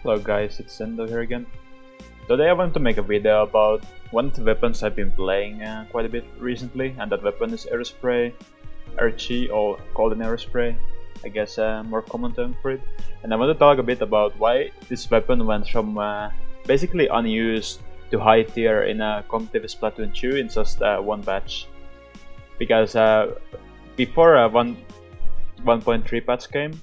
Hello guys, it's Sendou here again. Today I want to make a video about one of the weapons I've been playing quite a bit recently, and that weapon is Aerospray, RG, or called an Aerospray, I guess a more common term for it. And I want to talk a bit about why this weapon went from basically unused to high tier in a competitive Splatoon 2 in just one batch. Because before 1.3 patch came,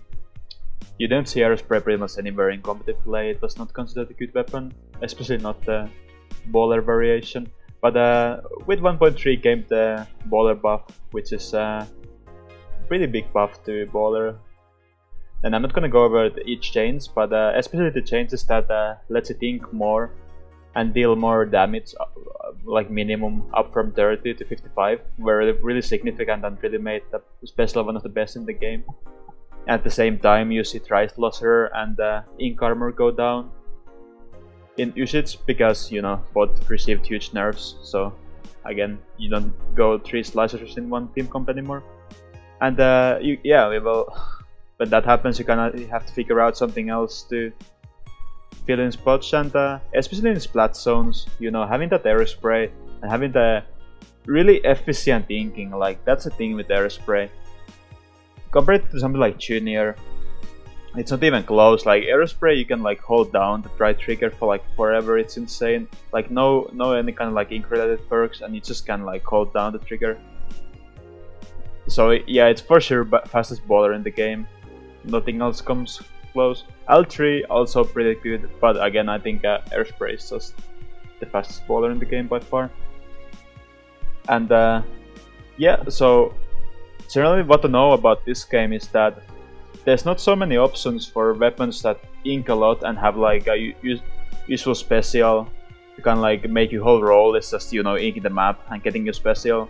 you didn't see Aerospray pretty much anywhere in competitive play. It was not considered a good weapon, especially not the baller variation. But with 1.3 came the baller buff, which is a pretty big buff to baller. And I'm not gonna go over each change, but especially the changes that lets it ink more and deal more damage, like minimum up from 30 to 55, were really significant and really made the special one of the best in the game. At the same time, you see tri-slosher and ink armor go down in usage because, you know, both received huge nerfs. So again, you don't go 3 slashers in one team comp anymore. And when that happens, you have to figure out something else to fill in spots, and especially in splat zones, you know, having that Aerospray and having the really efficient inking, like that's the thing with Aerospray. Compared to something like Junior, it's not even close. Like Aerospray, you can like hold down the right trigger for like forever. It's insane. Like no any kind of like ink related perks, and you just can like hold down the trigger. So yeah, it's for sure fastest baller in the game. Nothing else comes close. L3 also pretty good, but again I think Aerospray is just the fastest baller in the game by far. And yeah, so generally what to know about this game is that there's not so many options for weapons that ink a lot and have like a useful special. You can like make your whole role is just, you know, inking the map and getting your special.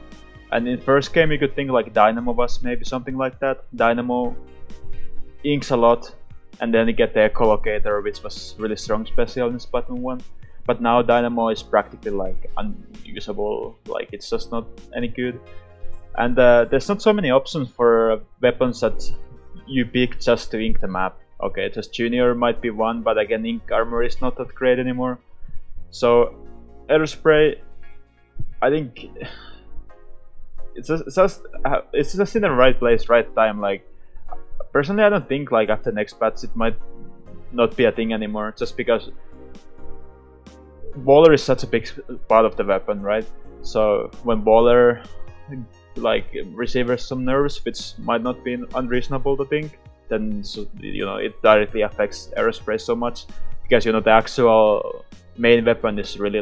And in first game you could think like Dynamo was maybe something like that. Dynamo inks a lot, and then you get the Echolocator, which was really strong special in Splatoon 1. But now Dynamo is practically like unusable, like it's just not any good. And there's not so many options for weapons that you pick just to ink the map. Okay, just Junior might be one, but again, ink armor is not that great anymore. So Aerospray, I think it's just in the right place, right time. Like personally, I don't think like after next patch it might not be a thing anymore, just because baller is such a big part of the weapon, right? So when baller like receives some nerfs, which might not be unreasonable to think, then you know it directly affects Aerospray so much, because you know the actual main weapon is really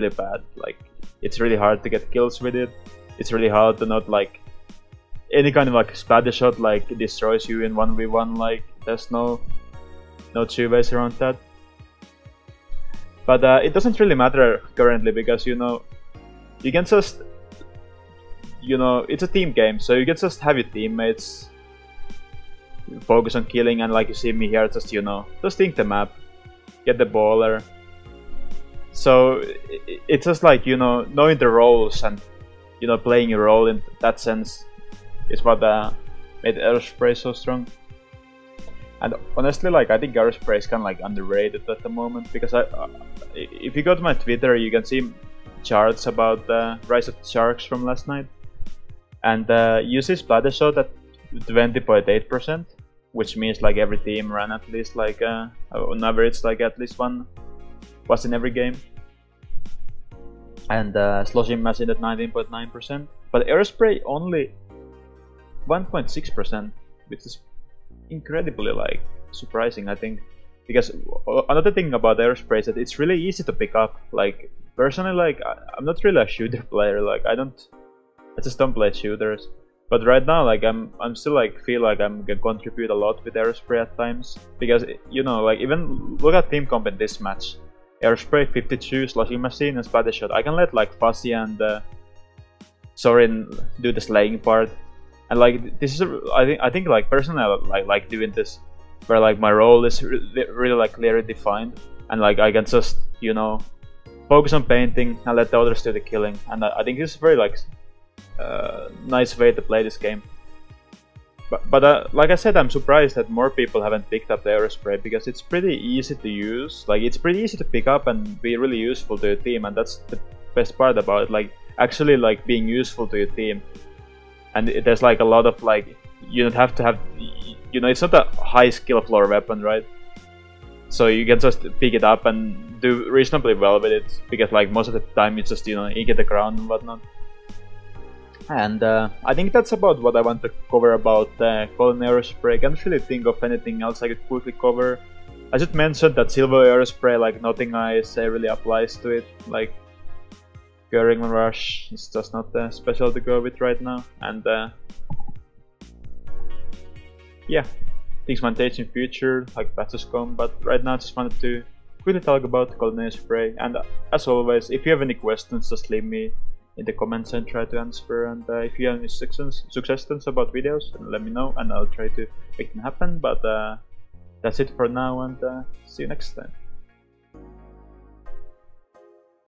bad. Like it's really hard to get kills with it. It's really hard to not like any kind of like splatter shot like destroys you in 1v1. Like there's no two ways around that. But it doesn't really matter currently, because you know you can just, you know, it's a team game, so you can just have your teammates focus on killing, and like you see me here, just, you know, just ink the map, get the baller. So it's just like, you know, knowing the roles and, you know, playing your role in that sense is what made Aerospray so strong. And honestly, like I think Aerospray is kind of like underrated at the moment, because if you go to my Twitter, you can see charts about the Rise of the Sharks from last night. And you see splatter shot at 20.8%, which means like every team ran at least like on average like at least one was in every game. And sloshing machine at 19.9%, but Aerospray only 1.6%, which is incredibly like surprising, I think. Because another thing about Aerospray is that it's really easy to pick up. Like personally, like I'm not really a shooter player. Like I just don't play shooters. But right now, like I'm still like feel like I'm gonna contribute a lot with Aerospray at times, because you know, like even look at team comp in this match. Aerospray 52, sloshing machine, and splatter shot. I can let like Fuzzy and Sorin do the slaying part, and like this is I think like personally I like doing this, where like my role is really like clearly defined, and like I can just, you know, focus on painting and let the others do the killing. And I think this is very like nice way to play this game. But like I said, I'm surprised that more people haven't picked up the Aerospray, because it's pretty easy to use. Like, it's pretty easy to pick up and be really useful to your team, and that's the best part about it. Like, actually, like, being useful to your team. And there's like a lot of, like, you don't have to have, you know, it's not a high skill floor weapon, right? So you can just pick it up and do reasonably well with it, because like most of the time you just, you know, ink at the ground and whatnot. And I think that's about what I want to cover about Golden Aerospray. I can't really think of anything else I could quickly cover. I should mention that Silver Aerospray, like, nothing I say really applies to it. Like, Göring Rush is just not special to go with right now. And yeah, things might change in future, like patches come, but right now I just wanted to quickly talk about Golden Aerospray. And as always, if you have any questions, just leave me in the comments and try to answer. And if you have any suggestions about videos, then let me know and I'll try to make them happen. But that's it for now, and see you next time.